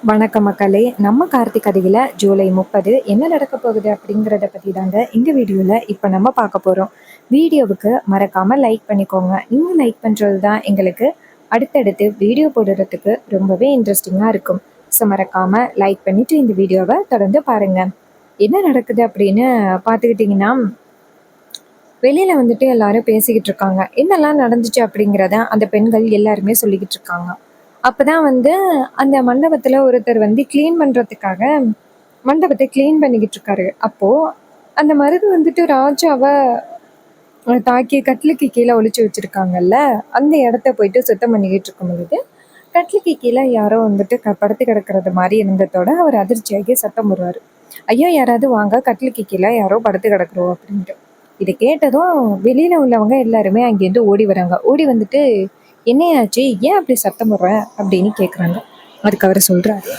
வணக்கம் மக்களே. நம்ம கார்த்திக் கதையில ஜூலை 30 என்ன நடக்க போகுது அப்படிங்கிறத பற்றி தாங்க இந்த வீடியோவில் இப்போ நம்ம பார்க்க போகிறோம். வீடியோவுக்கு மறக்காமல் லைக் பண்ணிக்கோங்க. நீங்கள் லைக் பண்ணுறது தான் எங்களுக்கு அடுத்தடுத்து வீடியோ போடுறதுக்கு ரொம்பவே இன்ட்ரெஸ்டிங்காக இருக்கும். ஸோ மறக்காமல் லைக் பண்ணிவிட்டு இந்த வீடியோவை தொடர்ந்து பாருங்கள். என்ன நடக்குது அப்படின்னு பார்த்துக்கிட்டிங்கன்னா, வெளியில் வந்துட்டு எல்லாரும் பேசிக்கிட்டு இருக்காங்க. என்னெல்லாம் நடந்துச்சு அப்படிங்கிறத அந்த பெண்கள் எல்லாருமே சொல்லிக்கிட்டு இருக்காங்க. அப்பதான் வந்து அந்த மண்டபத்துல ஒருத்தர் வந்து கிளீன் பண்றதுக்காக மண்டபத்தை கிளீன் பண்ணிக்கிட்டு இருக்காரு. அப்போ அந்த மருது வந்துட்டு ராஜாவ தாக்கி கட்டிலுக்கு கீழே ஒளிச்சு வச்சிருக்காங்கல்ல, அந்த இடத்த போயிட்டு சுத்தம் பண்ணிக்கிட்டு இருக்கும் பொழுது கட்டிலுக்கு கீழே யாரோ வந்துட்டு படுத்து கிடக்கிறது மாதிரி இருந்ததோட அவர் அதிர்ச்சியாகி சத்தம் போடுவாரு. ஐயோ, யாராவது வாங்க, கட்டிலுக்கு கீழே யாரோ படுத்து கிடக்குறோம் அப்படின்ட்டு. இதை கேட்டதும் வெளியில உள்ளவங்க எல்லாருமே அங்கேருந்து ஓடி வராங்க. ஓடி வந்துட்டு, என்னையாச்சு, ஏன் அப்படி சத்தம் போடுற அப்படின்னு கேட்குறாங்க. அதுக்கு அவர் சொல்றாரு,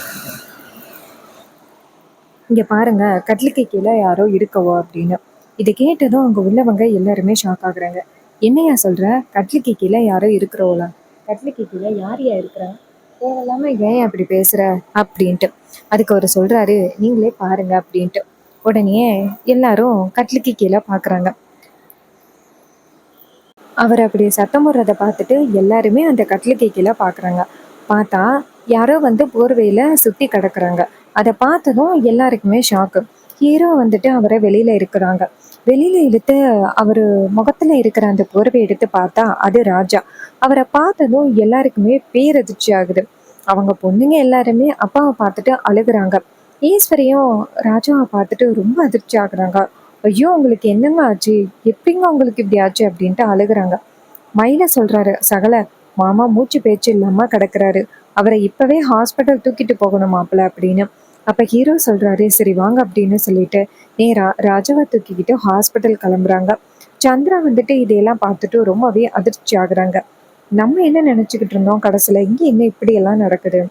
இங்க பாருங்க, கட்டிலுக்கு கீழே யாரோ இருக்கவோ அப்படின்னு. இதை கேட்டதும் அங்க உள்ளவங்க எல்லாருமே ஷாக் ஆகுறாங்க. என்னையா சொல்ற, கட்டிலுக்கு கீழே யாரோ இருக்கிறோங்களா? கட்டிலுக்கு கீழே யாரையா இருக்கிறா? தேவையில்லாம ஏன் அப்படி பேசுற அப்படின்ட்டு. அதுக்கு அவர் சொல்றாரு, நீங்களே பாருங்க அப்படின்ட்டு. உடனே எல்லாரும் கட்டிலுக்கு கீழே பாக்குறாங்க. அவர் அப்படி சத்தம் போடுறத பார்த்துட்டு எல்லாருமே அந்த கட்டிலுக்கு கீழே பார்க்குறாங்க. பார்த்தா யாரோ வந்து போர்வையில் சுற்றி கிடக்குறாங்க. அதை பார்த்ததும் எல்லாருக்குமே ஷாக்கு. ஹீரோ வந்துட்டு அவரை வெளியில் இருக்கிறாங்க. வெளியில் இழுத்து அவர் முகத்தில் இருக்கிற அந்த போர்வை எடுத்து பார்த்தா அது ராஜா. அவரை பார்த்ததும் எல்லாருக்குமே பேரதிர்ச்சி ஆகுது. அவங்க பொண்ணுங்க எல்லாருமே அப்பாவை பார்த்துட்டு அழுகுறாங்க. ஈஸ்வரியும் ராஜாவை பார்த்துட்டு ரொம்ப அதிர்ச்சி ஆகுறாங்க. ஐயோ, உங்களுக்கு என்னங்க ஆச்சு, எப்படிங்க உங்களுக்கு இப்படி ஆச்சு அப்படின்ட்டு அழுகுறாங்க. மயில சொல்றாரு, சகல, மாமா மூச்சு பேச்சு இல்லாம கிடக்குறாரு, அவரை இப்பவே ஹாஸ்பிட்டல் தூக்கிட்டு போகணும் மாப்பிள்ள அப்படின்னு. அப்ப ஹீரோ சொல்றாரு, சரி வாங்க அப்படின்னு சொல்லிட்டு நேரா ராஜாவை தூக்கிக்கிட்டு ஹாஸ்பிட்டல் கிளம்புறாங்க. சந்திரா வந்துட்டு இதையெல்லாம் பார்த்துட்டு ரொம்பவே அதிர்ச்சி ஆகுறாங்க. நம்ம என்ன நினைச்சுக்கிட்டு இருந்தோம், கடைசியில இங்க என்ன இப்படி எல்லாம் நடக்குது?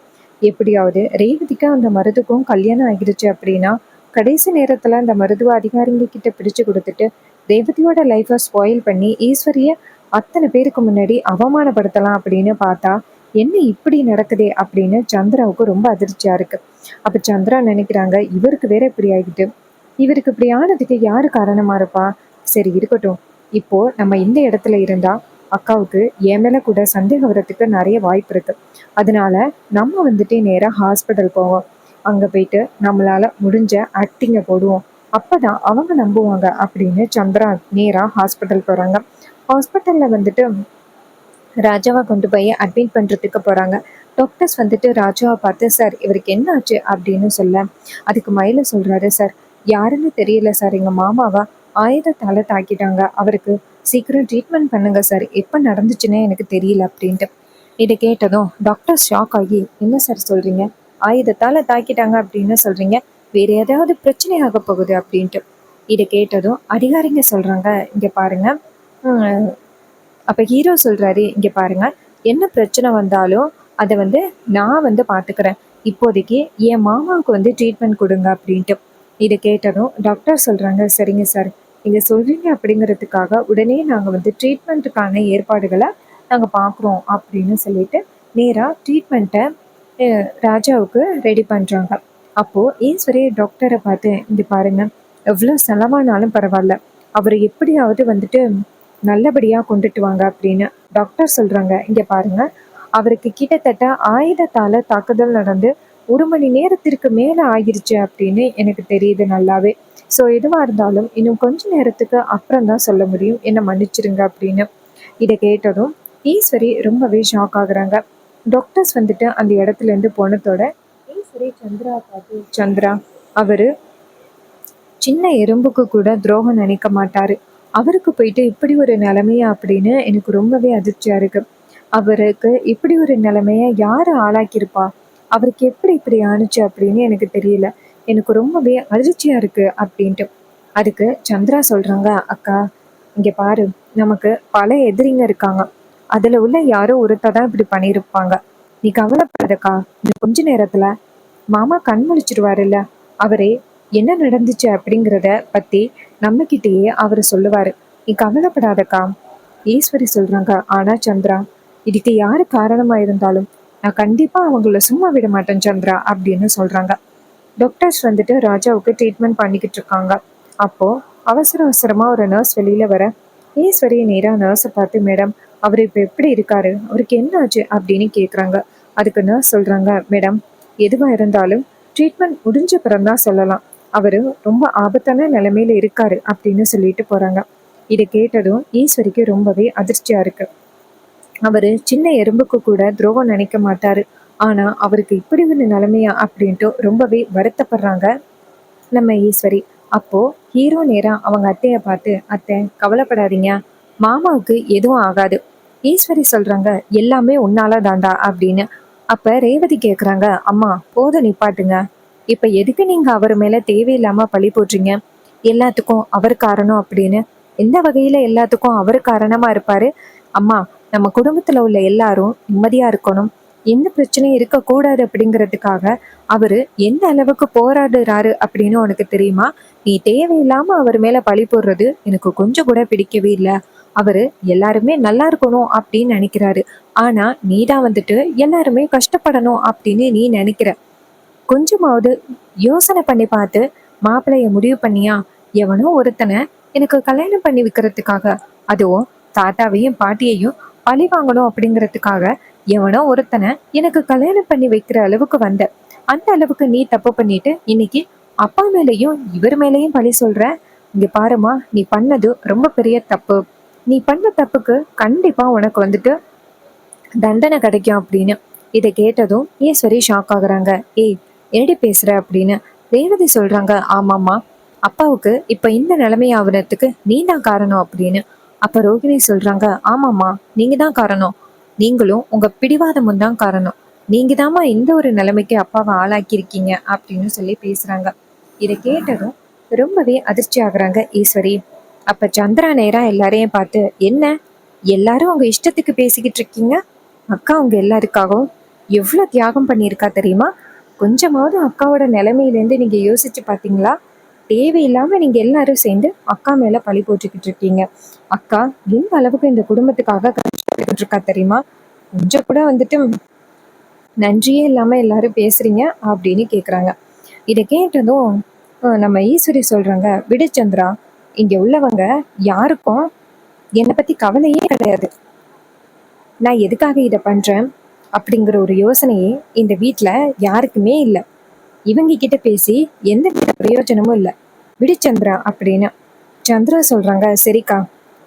எப்படியாவது ரேவதிக்கும் அந்த மருதுக்கும் கல்யாணம் ஆகிடுச்சு அப்படின்னா கடைசி நேரத்துல அந்த மருத்துவ அதிகாரிங்க கிட்ட பிடிச்சு கொடுத்துட்டு ரேவதியோட லைஃபை ஸ்பாயில் பண்ணி ஈஸ்வரிய அத்தனை பேருக்கு முன்னாடி அவமானப்படுத்தலாம் அப்படின்னு பார்த்தா என்ன இப்படி நடக்குதே அப்படின்னு சந்திராவுக்கு ரொம்ப அதிர்ச்சியா இருக்கு. அப்ப சந்திரா நினைக்கிறாங்க, இவருக்கு வேற இப்படி ஆகிட்டு, இவருக்கு இப்படி ஆனதுக்கு யாரு காரணமா இருப்பா? சரி இருக்கட்டும், இப்போ நம்ம இந்த இடத்துல இருந்தா அக்காவுக்கு என் மேல கூட சந்தேகம் வர்றதுக்கு நிறைய வாய்ப்பு இருக்கு. அதனால நம்ம வந்துட்டு நேரா ஹாஸ்பிட்டல் போவோம். அங்க போயிட்டு நம்மளால முடிஞ்ச ஆக்டிங்கை போடுவோம். அப்பதான் அவங்க நம்புவாங்க அப்படின்னு சந்திரா நேரா ஹாஸ்பிட்டல் போறாங்க. ஹாஸ்பிட்டல்ல வந்துட்டு ராஜாவை கொண்டு போய் அட்மிட் பண்றதுக்கு போறாங்க. டாக்டர்ஸ் வந்துட்டு ராஜாவை பார்த்து, சார் இவருக்கு என்ன ஆச்சு அப்படின்னு சொல்ல, அதுக்கு மயில சொல்றாரு, சார் யாருன்னு தெரியல சார், எங்க மாமாவா ஆயுதத்தால தாக்கிட்டாங்க, அவருக்கு சீக்கிரம் ட்ரீட்மெண்ட் பண்ணுங்க சார், எப்ப நடந்துச்சுன்னே எனக்கு தெரியல அப்படின்ட்டு. இதை கேட்டதும் டாக்டர் ஷாக் ஆகி, என்ன சார் சொல்றீங்க, ஆயுதத்தால தாக்கிட்டாங்க அப்படின்னு சொல்றீங்க, வேற ஏதாவது பிரச்சனை ஆக போகுது அப்படின்ட்டு. இதை கேட்டதும் அதிகாரிங்க சொல்றாங்க, இங்க பாருங்க. அப்ப ஹீரோ சொல்றாரு, இங்க பாருங்க, என்ன பிரச்சனை வந்தாலும் அதை வந்து நான் வந்து பாத்துக்கிறேன், இப்போதைக்கு என் மாமாவுக்கு வந்து ட்ரீட்மெண்ட் கொடுங்க அப்படின்ட்டு. இதை கேட்டதும் டாக்டர் சொல்றாங்க, சரிங்க சார், நீங்க சொல்றீங்க அப்படிங்கிறதுக்காக உடனே நாங்க வந்து ட்ரீட்மெண்ட்டுக்கான ஏற்பாடுகளை நாங்க பாக்குறோம் அப்படின்னு சொல்லிட்டு நேரா ட்ரீட்மெண்ட்டை ராஜாவுக்கு ரெடி பண்றாங்க. அப்போ ஈஸ்வரி டாக்டரை பார்த்து, இங்க பாருங்க, எவ்வளோ செலவானாலும் பரவாயில்ல, அவரை எப்படியாவது வந்துட்டு நல்லபடியா கொண்டுட்டு வாங்க அப்படின்னு டாக்டர் சொல்றாங்க. இங்க பாருங்க, அவருக்கு கிட்டத்தட்ட ஆயுதத்தால தாக்குதல் நடந்து 1 மணி நேரத்திற்கு மேல ஆகிருச்சு அப்படின்னு எனக்கு தெரியுது நல்லாவே. ஸோ எதுவா இருந்தாலும் இன்னும் கொஞ்ச நேரத்துக்கு அப்புறம் தான் சொல்ல முடியும், என்ன மன்னிச்சிருங்க அப்படின்னு. இதை கேட்டதும் ஈஸ்வரி ரொம்பவே ஷாக் ஆகுறாங்க. டாக்டர்ஸ் வந்துட்டு அந்த இடத்துல இருந்து போனதோட ஈஸ்வரி சந்திரா பார்த்து, சந்திரா, அவரு சின்ன எறும்புக்கு கூட துரோகம் நினைக்க மாட்டாரு, அவருக்கு போயிட்டு இப்படி ஒரு நிலைமையா அப்படின்னு எனக்கு ரொம்பவே அதிர்ச்சியா இருக்கு. அவருக்கு இப்படி ஒரு நிலைமைய யாரு ஆளாக்கியிருப்பா, அவருக்கு எப்படி இப்படி ஆணுச்சு அப்படின்னு எனக்கு தெரியல, எனக்கு ரொம்பவே அதிர்ச்சியா இருக்கு அப்படின்ட்டு. அதுக்கு சந்திரா சொல்றாங்க, அக்கா இங்க பாரு, நமக்கு பல எதிரிங்க இருக்காங்க, அதுல உள்ள யாரோ ஒருத்தர் தான் இப்படி பண்ணியிருப்பாங்க, நீ கவலைப்படாதக்கா, இந்த கொஞ்ச நேரத்துல மாமா கண் முழிச்சிருவாருல்ல, அவரே என்ன நடந்துச்சு அப்படிங்கிறத பத்தி நம்ம கிட்டேயே அவர் சொல்லுவாரு, நீ கவலைப்படாதக்கா. ஈஸ்வரி சொல்றாங்க, ஆனா சந்திரா, இதுக்கு யாரு காரணமா இருந்தாலும் நான் கண்டிப்பா அவங்கள சும்மா விட மாட்டேன் சந்திரா அப்படின்னு சொல்றாங்க. டாக்டர்ஸ் வந்துட்டு ராஜாவுக்கு ட்ரீட்மெண்ட் பண்ணிக்கிட்டு இருக்காங்க. அப்போ அவசர அவசரமா ஒரு நர்ஸ் வெளியில வர, ஈஸ்வரி நேரா நர்ஸை பார்த்து, மேடம், அவர் இப்ப எப்படி இருக்காரு, அவருக்கு என்ன ஆச்சு அப்படின்னு கேக்குறாங்க. அதுக்கு நர்ஸ் சொல்றாங்க, மேடம், எதுவா இருந்தாலும் ட்ரீட்மெண்ட் முடிஞ்ச பிறகு தான் சொல்லலாம். அவரு ரொம்ப ஆபத்தான நிலைமையில இருக்காரு அப்படின்னு சொல்லிட்டு போறாங்க. இதை கேட்டதும் ஈஸ்வரிக்கு ரொம்பவே அதிர்ச்சியா இருக்கு. அவரு சின்ன எறும்புக்கு கூட துரோகம் நினைக்க மாட்டாரு. ஆனா அவருக்கு இப்படி ஒரு நிலைமையா அப்படின்ட்டு ரொம்பவே வருத்தப்படுறாங்க நம்ம ஈஸ்வரி. அப்போ ஹீரோ நேரா அவங்க அத்தைய பார்த்து, அத்தை கவலைப்படாதீங்க, மாமாவுக்கு எதுவும் ஆகாது. ஈஸ்வரி சொல்றாங்க, எல்லாமே உன்னால தாண்டா அப்படின்னு. அப்ப ரேவதி கேக்குறாங்க, அம்மா போதும் நிப்பாட்டுங்க. இப்ப எதுக்கு நீங்க அவர் மேல தேவையில்லாம பழி போடுறீங்க? எல்லாத்துக்கும் அவர் காரணம் அப்படின்னு. எந்த வகையில எல்லாத்துக்கும் அவர் காரணமா இருப்பாரு? அம்மா, நம்ம குடும்பத்துல உள்ள எல்லாரும் நிம்மதியா இருக்கணும், எந்த பிரச்சனையும் இருக்கக்கூடாது அப்படிங்கிறதுக்காக அவரு எந்த அளவுக்கு போராடுறாரு அப்படின்னு உனக்கு தெரியுமா? நீ தேவையில்லாம அவர் மேல பழி போடுறது எனக்கு கொஞ்சம் கூட பிடிக்கவே இல்லை. அவரு எல்லாருமே நல்லா இருக்கணும் அப்படின்னு நினைக்கிறாரு. ஆனா நீதான் வந்துட்டு எல்லாருமே கஷ்டப்படணும் அப்படின்னு நீ நினைக்கிற. கொஞ்சமாவது யோசனை பண்ணி பார்த்து மாப்பிள்ளைய முடிவு பண்ணியா? எவனோ ஒருத்தனை எனக்கு கல்யாணம் பண்ணி வைக்கிறதுக்காக, அதுவும் தாத்தாவையும் பாட்டியையும் பழி வாங்கணும் அப்படிங்கிறதுக்காக எவனோ ஒருத்தனை எனக்கு கல்யாணம் பண்ணி வைக்கிற அளவுக்கு வந்த. அந்த அளவுக்கு நீ தப்பு பண்ணிட்டு இன்னைக்கு அப்பா மேலேயும் இவர் மேலேயும் பழி சொல்ற. இங்க பாருமா, நீ பண்ணது ரொம்ப பெரிய தப்பு. நீ பண்ண தப்புக்கு கண்டிப்பா உனக்கு வந்துட்டு தண்டனை கிடைக்கும் அப்படின்னு. இதை கேட்டதும் ஈஸ்வரி ஷாக் ஆகுறாங்க. ஏய், என்னடி பேசுற அப்படின்னு. ரேவதி சொல்றாங்க, ஆமாம்மா, அப்பாவுக்கு இப்ப இந்த நிலைமை ஆகுறதுக்கு நீ தான் காரணம் அப்படின்னு. அப்ப ரோகிணி சொல்றாங்க, ஆமாம்மா, நீங்க தான் காரணம். நீங்களும் உங்க பிடிவாதமும் தான் காரணம். நீங்க தாம்மா இந்த ஒரு நிலைமைக்கு அப்பாவை ஆளாக்கியிருக்கீங்க அப்படின்னு சொல்லி பேசுறாங்க. இதை கேட்டதும் ரொம்பவே அதிர்ச்சி ஆகுறாங்க ஈஸ்வரி. அப்ப சந்திரா நேரா எல்லாரையும் பார்த்து, என்ன எல்லாரும் உங்க இஷ்டத்துக்கு பேசிக்கிட்டு இருக்கீங்க? அக்கா உங்க எல்லாருக்காகவும் எவ்வளவு தியாகம் பண்ணியிருக்கா தெரியுமா? கொஞ்சமாவது அக்காவோட நிலைமையிலேருந்து நீங்க யோசிச்சு பார்த்தீங்களா? தேவையில்லாம நீங்க எல்லாரும் சேர்ந்து அக்கா மேல பழி போட்டுக்கிட்டு இருக்கீங்க. அக்கா எந்த அளவுக்கு இந்த குடும்பத்துக்காக கஷ்டப்பட்டு இருக்கா தெரியுமா? கொஞ்சம் கூட வந்துட்டு நன்றியே இல்லாம எல்லாரும் பேசுறீங்க அப்படின்னு கேக்குறாங்க. இதை கேட்டதும் நம்ம ஈஸ்வரி சொல்றாங்க, விடு சந்திரா, இங்க உள்ளவங்க யாருக்கும் என்னை பத்தி கவலையே கிடையாது. நான் எதுக்காக இதை பண்றேன் அப்படிங்கிற ஒரு யோசனையே இந்த வீட்ல யாருக்குமே இல்லை. இவங்க கிட்ட பேசி எந்த வித பிரயோஜனமும் இல்லை. விடு சந்திரா அப்படின்னு. சந்திரா சொல்றாங்க, சரிக்கா.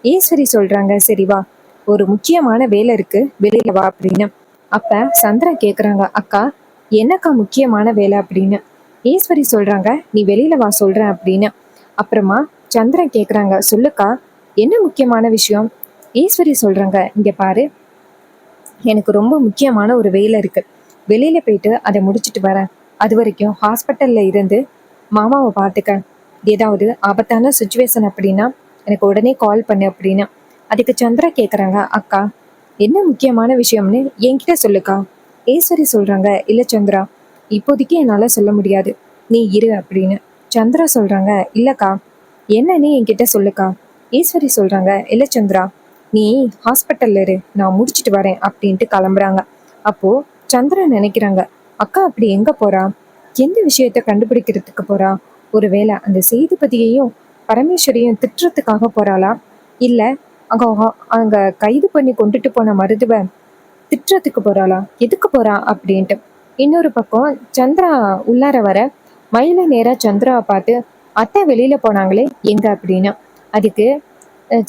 ஈஸ்வரி சொல்றாங்க, சரி வா, ஒரு முக்கியமான வேலை இருக்கு, வெளியில வா அப்படின்னு. அப்ப சந்திரா கேக்குறாங்க, அக்கா என்னக்கா முக்கியமான வேலை அப்படின்னு. ஈஸ்வரி சொல்றாங்க, நீ வெளியில வா சொல்றேன் அப்படின்னு. அப்புறமா சந்திரன் கேக்குறாங்க, சொல்லுக்கா, என்ன முக்கியமான விஷயம்? ஈஸ்வரி சொல்றாங்க, இங்க பாரு, எனக்கு ரொம்ப முக்கியமான ஒரு வேலை இருக்கு, வெளியில போயிட்டு அதை முடிச்சிட்டு வரேன். அது வரைக்கும் ஹாஸ்பிட்டல்ல இருந்து மாமாவை பார்த்துக்க. ஏதாவது ஆபத்தான சுச்சுவேஷன் அப்படின்னா எனக்கு உடனே கால் பண்ணு அப்படின்னு. அதுக்கு சந்திரா கேக்குறாங்க, அக்கா என்ன முக்கியமான விஷயம்னு என்கிட்ட சொல்லுக்கா. ஈஸ்வரி சொல்றாங்க, இல்ல சந்திரா, இப்போதைக்கு என்னால சொல்ல முடியாது, நீ இரு அப்படின்னு. சந்திரா சொல்றாங்க, இல்லக்கா, என்னன்னு என்கிட்ட சொல்லுக்கா. ஈஸ்வரி சொல்றாங்க, இல்ல சந்திரா, நீ ஹாஸ்பிட்டல்ல இரு, நான் முடிச்சிட்டு வரேன் அப்படின்ட்டு கிளம்புறாங்க. அப்போ சந்திரா நினைக்கிறாங்க, அக்கா அப்படி எங்க போறா? எந்த விஷயத்த கண்டுபிடிக்கிறதுக்கு போறா? ஒருவேளை அந்த சேதுபதியையும் பரமேஸ்வரியும் திட்டுறதுக்காக போறாளா? இல்ல அங்க அங்க கைது பண்ணி கொண்டுட்டு போன மருதுவ திட்டுறதுக்கு போறாளா? எதுக்கு போறா அப்படின்ட்டு. இன்னொரு பக்கம் சந்திரா உள்ளார வர, மயில நேரா சந்திராவை பார்த்து, அத்தை வெளியில போனாங்களே எங்க அப்படின்னு. அதுக்கு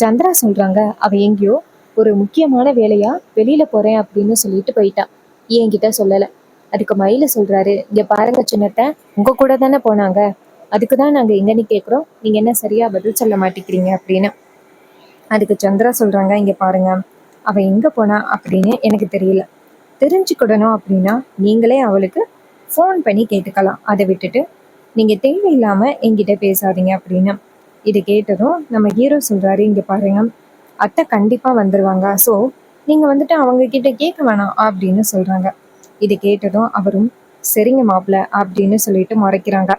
சந்திரா சொல்றாங்க, அவ எங்கேயோ ஒரு முக்கியமான வேலையா வெளியில போறேன் அப்படின்னு சொல்லிட்டு போயிட்டா, என்கிட்ட சொல்லல. அதுக்கு மயில சொல்றாரு, இங்க பாருங்க சின்னத்த, உங்க கூட தானே போனாங்க, அதுக்குதான் நாங்க எங்கன்னு கேக்குறோம், நீங்க என்ன சரியா பதில் சொல்ல மாட்டேங்கிறீங்க அப்படின்னு. அதுக்கு சந்திரா சொல்றாங்க, இங்க பாருங்க, அவ எங்க போனா அப்படின்னு எனக்கு தெரியல. தெரிஞ்சுக்கிடணும் அப்படின்னா நீங்களே அவளுக்கு ஃபோன் பண்ணி கேட்டுக்கலாம். அதை விட்டுட்டு நீங்க தேவையில்லாம என்கிட்ட பேசாதீங்க அப்படின்னு. இது கேட்டதும் நம்ம ஹீரோ சொல்றாரு, இங்க பாருங்க, அத்தை கண்டிப்பா வந்துருவாங்க, ஸோ நீங்க வந்துட்டு அவங்க கிட்ட கேட்க வேணாம் அப்படின்னு சொல்றாங்க. இது கேட்டதும் அவரும் சரிங்க மாப்பிள்ள அப்படின்னு சொல்லிட்டு முறைக்கிறாங்க.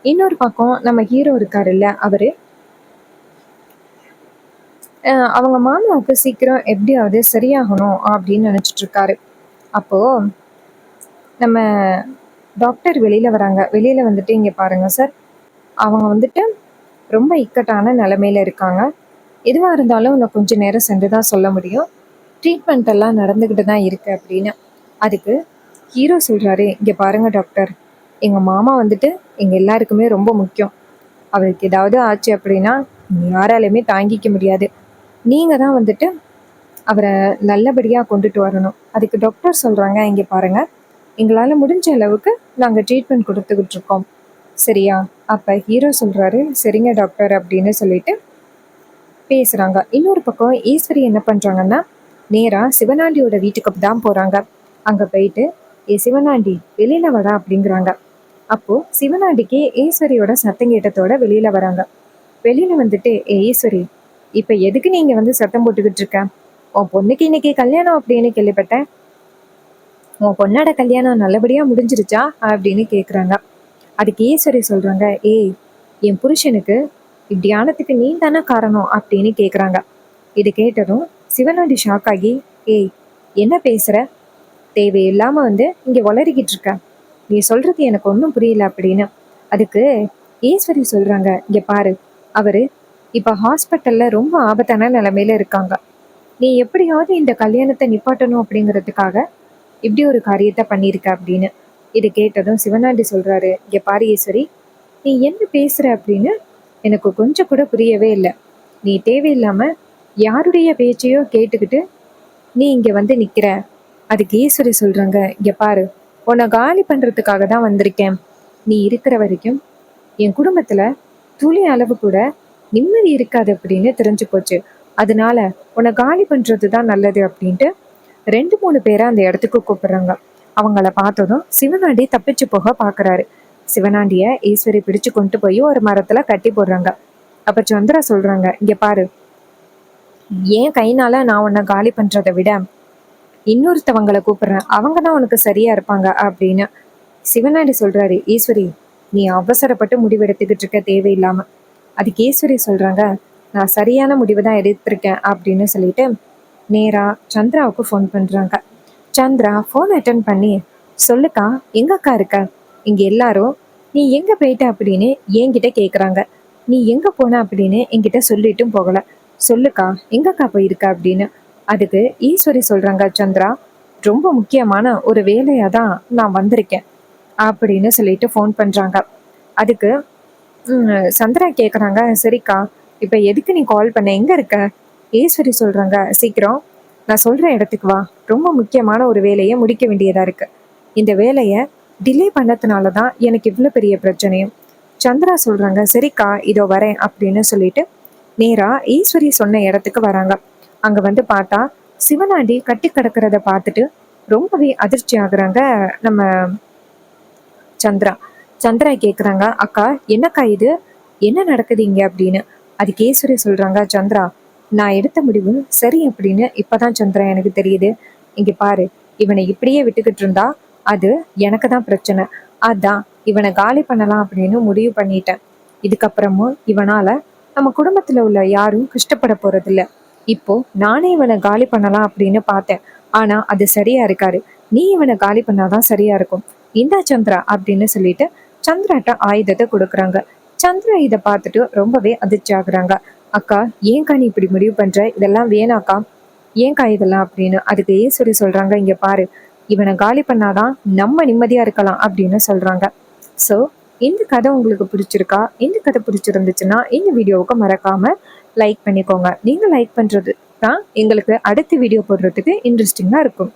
இன்னொரு பக்கம் நம்ம ஹீரோ இருக்காருல்ல, அவரு அவங்க மாமாவுக்கு சீக்கிரம் எப்படியாவது சரியாகணும் அப்படின்னு நினைச்சிட்டு இருக்காரு. அப்போ நம்ம டாக்டர் வெளியில வராங்க. வெளியில வந்துட்டு இங்க பாருங்க சார். அவங்க வந்துட்டு ரொம்ப இக்கட்டான நிலைமையில இருக்காங்க. எதுவா இருந்தாலும் இன்னும் கொஞ்ச நேரம் சென்று தான் சொல்ல முடியும். ட்ரீட்மெண்ட் எல்லாம் நடந்துகிட்டு தான் இருக்கு அப்படின்னு. அதுக்கு ஹீரோ சொல்றாரு, இங்க பாருங்க டாக்டர், எங்க மாமா வந்துட்டு எங்க எல்லாருக்குமே ரொம்ப முக்கியம். அவருக்கு ஏதாவது ஆச்சு அப்படின்னா யாராலையுமே தாங்கிக்க முடியாது. நீங்க தான் வந்துட்டு அவரை நல்லபடியா கொண்டுட்டு வரணும். அதுக்கு டாக்டர் சொல்றாங்க, இங்க பாருங்க, எங்களால முடிஞ்ச அளவுக்கு நாங்க ட்ரீட்மெண்ட் கொடுத்துக்கிட்டு இருக்கோம். சரியா? அப்ப ஹீரோ சொல்றாரு, சரிங்க டாக்டர் அப்படின்னு சொல்லிட்டு பேசுறாங்க. இன்னொரு பக்கம் ஈஸ்வரி என்ன பண்றாங்கன்னா, நேரா சிவனாண்டியோட வீட்டுக்கு தான் போறாங்க. அங்க போயிட்டு, ஏ சிவனாண்டி வெளியில வாடா அப்படிங்கிறாங்க. அப்போ சிவனாண்டிக்கு ஈஸ்வரியோட சத்தம் கேட்டத்தோட வெளியில வராங்க. வெளியில வந்துட்டு, ஏ ஈஸ்வரி, இப்ப எதுக்கு நீங்க வந்து சத்தம் போட்டுக்கிட்டு இருக்க? உன் பொண்ணுக்கு இன்னைக்கு கல்யாணம் அப்படின்னு கேள்விப்பட்டேன். உன் பொண்ணோட கல்யாணம் நல்லபடியா முடிஞ்சிருச்சா அப்படின்னு கேக்குறாங்க. அதுக்கு ஈஸ்வரி சொல்றாங்க, ஏய், என் புருஷனுக்கு இப்படி ஆனதுக்கு நீ தானே காரணம் அப்படின்னு கேக்குறாங்க. இது கேட்டதும் சிவனாண்டி ஷாக் ஆகி, ஏய், என்ன பேசுற? தேவையில்லாம வந்து இங்க உளறிக்கிட்டு இருக்க. நீ சொல்றது எனக்கு ஒன்றும் புரியல அப்படின்னு. அதுக்கு ஈஸ்வரி சொல்றாங்க, இங்க பாரு, அவரு இப்ப ஹாஸ்பிட்டல்ல ரொம்ப ஆபத்தான நிலைமையில இருக்காங்க. நீ எப்படியாவது இந்த கல்யாணத்தை நிப்பாட்டணும் அப்படிங்கிறதுக்காக இப்படி ஒரு காரியத்தை பண்ணியிருக்க அப்படின்னு. இது கேட்டதும் சிவனாண்டி சொல்றாரு, இங்க பாரு ஈஸ்வரி, நீ என்ன பேசுற அப்படின்னு எனக்கு கொஞ்சம் கூட புரியவே இல்லை. நீ தேவையில்லாம யாருடைய பேச்சையோ கேட்டுக்கிட்டு நீ இங்க வந்து நிக்கிற. அதுக்கு ஈஸ்வரி சொல்றாங்க, இங்க பாரு, உன்னை காலி பண்றதுக்காக தான் வந்திருக்கேன். நீ இருக்கிற வரைக்கும் என் குடும்பத்துல துளி அளவு கூட நிம்மதி இருக்காது அப்படின்னு தெரிஞ்சு போச்சு. அதனால உன்னை காலி பண்றது தான் நல்லது அப்படின்ட்டு 2 3 பேரை அந்த இடத்துக்கு கூப்பிடுறாங்க. அவங்கள பார்த்ததும் சிவனாண்டி தப்பிச்சு போக பாக்குறாரு. சிவனாண்டிய ஈஸ்வரி பிடிச்சு கொண்டு போய் ஒரு மரத்துல கட்டி போடுறாங்க. அப்ப சந்திரா சொல்றாங்க, இங்க பாரு, ஏன் கைனால நான் உன்னை காலி பண்றதை விட இன்னொருத்தவங்களை கூப்பிடுறேன், அவங்க தான் உனக்கு சரியா இருப்பாங்க அப்படின்னு. சிவனாண்டி சொல்றாரு, ஈஸ்வரி, நீ அவசரப்பட்டு முடிவெடுத்துக்கிட்டு இருக்க தேவையில்லாம. அதுக்கு ஈஸ்வரி சொல்றாங்க, நான் சரியான முடிவு தான் எடுத்திருக்கேன் அப்படின்னு சொல்லிட்டு நேரா சந்திராவுக்கு ஃபோன் பண்றாங்க. சந்திரா ஃபோன் அட்டன் பண்ணி, சொல்லுக்கா, எங்கக்கா இருக்க? இங்க எல்லாரும் நீ எங்க போயிட்ட அப்படின்னு என்கிட்ட கேக்குறாங்க. நீ எங்க போன அப்படின்னு என்கிட்ட சொல்லிட்டும் போகல. சொல்லுக்கா, எங்கக்கா போயிருக்க அப்படின்னு. அதுக்கு ஈஸ்வரி சொல்றாங்க, சந்திரா, ரொம்ப முக்கியமான ஒரு வேலையா தான் நான் வந்திருக்கேன் அப்படின்னு சொல்லிட்டு ஃபோன் பண்றாங்க. அதுக்கு சந்திரா கேக்குறாங்க, சரிக்கா, இப்ப எதுக்கு நீ கால் பண்ண, எங்க இருக்க? ஈஸ்வரி சொல்றாங்க, சீக்கிரம் நான் சொல்ற இடத்துக்கு வா, ரொம்ப முக்கியமான ஒரு வேலையை முடிக்க வேண்டியதா இருக்கு. இந்த வேலையை டிலே பண்ணதுனால தான் எனக்கு இவ்வளவு பெரிய பிரச்சனையும். சந்திரா சொல்றாங்க, சரிக்கா, இதோ வரேன் அப்படின்னு சொல்லிட்டு நேரா ஈஸ்வரி சொன்ன இடத்துக்கு வராங்க. அங்க வந்து பார்த்தா சிவனாண்டி கட்டி கிடக்கிறத பார்த்துட்டு ரொம்பவே அதிர்ச்சி ஆகுறாங்க நம்ம சந்திரா. சந்திரா கேக்குறாங்க, அக்கா, என்னக்கா இது, என்ன நடக்குது இங்க அப்படின்னு. அதுக்கு ஈஸ்வரி சொல்றாங்க, சந்திரா, நான் எடுத்த முடிவு சரி அப்படின்னு இப்பதான் சந்திரா எனக்கு தெரியுது. இங்க பாரு, இவனை இப்படியே விட்டுக்கிட்டு இருந்தா அது எனக்கு தான் பிரச்சனை. அதான் இவனை காலி பண்ணலாம் அப்படின்னு முடிவு பண்ணிட்டேன். இதுக்கப்புறமும் இவனால நம்ம குடும்பத்துல உள்ள யாரும் கஷ்டப்பட போறதில்ல. இப்போ நானே இவனை காலி பண்ணலாம் அப்படின்னு பார்த்தேன். ஆனா அது சரியா இருக்காரு. நீ இவனை காலி பண்ணாதான் சரியா இருக்கும். இந்தா சந்திரா அப்படின்னு சொல்லிட்டு சந்திராட்ட ஆயுதத்தை கொடுக்குறாங்க. சந்திரா இதை பார்த்துட்டு ரொம்பவே அதிர்ச்சி ஆகுறாங்க. அக்கா, ஏன்க்கா நீ இப்படி முடிவு பண்ற? இதெல்லாம் வேணாக்கா, ஏன்க்கா இதெல்லாம் அப்படின்னு. அதுக்கு ஈஸ்வரி சொல்றாங்க, இங்க பாரு, இவனை காலி பண்ணாதான் நம்ம நிம்மதியா இருக்கலாம் அப்படின்னு சொல்றாங்க. ஸோ இந்த கதை உங்களுக்கு பிடிச்சிருக்கா? இந்த கதை பிடிச்சிருந்துச்சுன்னா இந்த வீடியோவுக்கு மறக்காம லைக் பண்ணிக்கோங்க. நீங்க லைக் பண்றது தான் எங்களுக்கு அடுத்த வீடியோ போடுறதுக்கு இன்ட்ரெஸ்டிங்கா இருக்கும்.